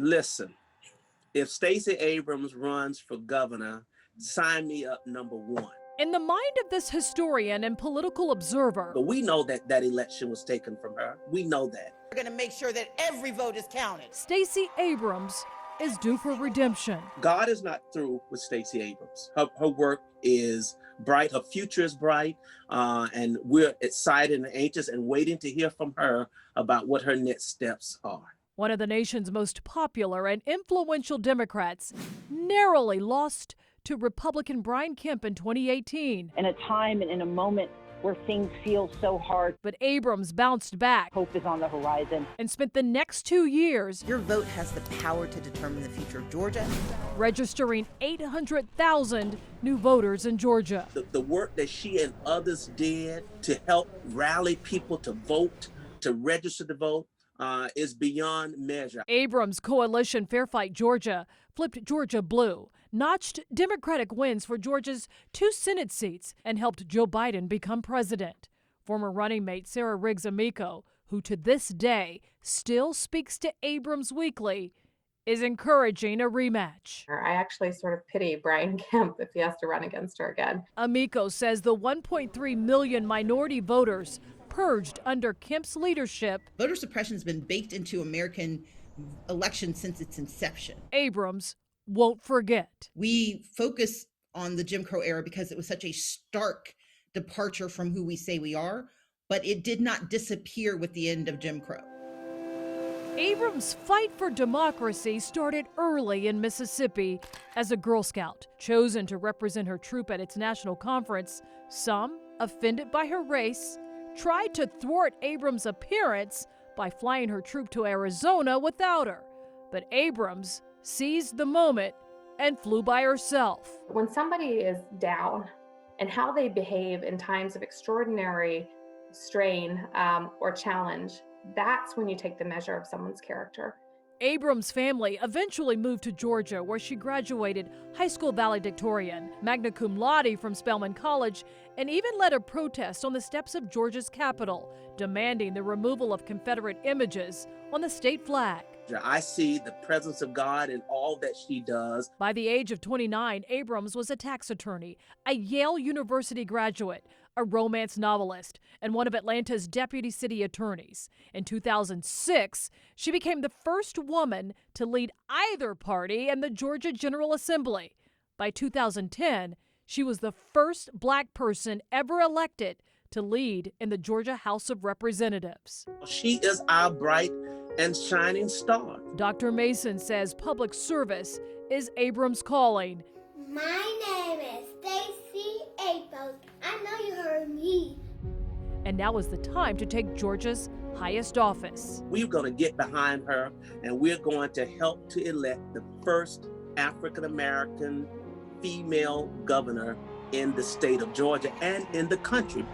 Listen, if Stacey Abrams runs for governor, sign me up #1. In the mind of this historian and political observer, but we know that that election was taken from her. We know that. We're going to make sure that every vote is counted. Stacey Abrams is due for redemption. God is not through with Stacey Abrams. Her work is bright. Her future is bright. And we're excited and anxious and waiting to hear from her about what her next steps are. One of the nation's most popular and influential Democrats narrowly lost to Republican Brian Kemp in 2018. In a time and in a moment where things feel so hard. But Abrams bounced back. Hope is on the horizon. And spent the next 2 years. Your vote has the power to determine the future of Georgia. Registering 800,000 new voters in Georgia. The work that she and others did to help rally people to vote, to register to vote, is beyond measure. Abrams' coalition Fair Fight Georgia flipped Georgia blue, notched Democratic wins for Georgia's 2 Senate seats, and helped Joe Biden become president. Former running mate Sarah Riggs Amico, who to this day still speaks to Abrams weekly, is encouraging a rematch. I actually sort of pity Brian Kemp if he has to run against her again. Amico says the 1.3 million minority voters purged under Kemp's leadership. Voter suppression has been baked into American elections since its inception. Abrams won't forget. We focus on the Jim Crow era because it was such a stark departure from who we say we are, but it did not disappear with the end of Jim Crow. Abrams' fight for democracy started early in Mississippi as a Girl Scout, chosen to represent her troop at its national conference. Some, offended by her race, tried to thwart Abrams' appearance by flying her troop to Arizona without her. But Abrams seized the moment and flew by herself. When somebody is down and how they behave in times of extraordinary strain or challenge, that's when you take the measure of someone's character. Abrams' family eventually moved to Georgia, where she graduated high school valedictorian, magna cum laude from Spelman College, and even led a protest on the steps of Georgia's Capitol, demanding the removal of Confederate images on the state flag. I see the presence of God in all that she does. By the age of 29, Abrams was a tax attorney, a Yale University graduate, a romance novelist, and one of Atlanta's deputy city attorneys. In 2006, she became the first woman to lead either party in the Georgia General Assembly. By 2010, she was the first black person ever elected to lead in the Georgia House of Representatives. She is our bright and shining star. Dr. Mason says public service is Abrams' calling. My name is Stacey Abrams. I know you heard me. And now is the time to take Georgia's highest office. We're going to get behind her, and we're going to help to elect the first African-American female governor in the state of Georgia and in the country.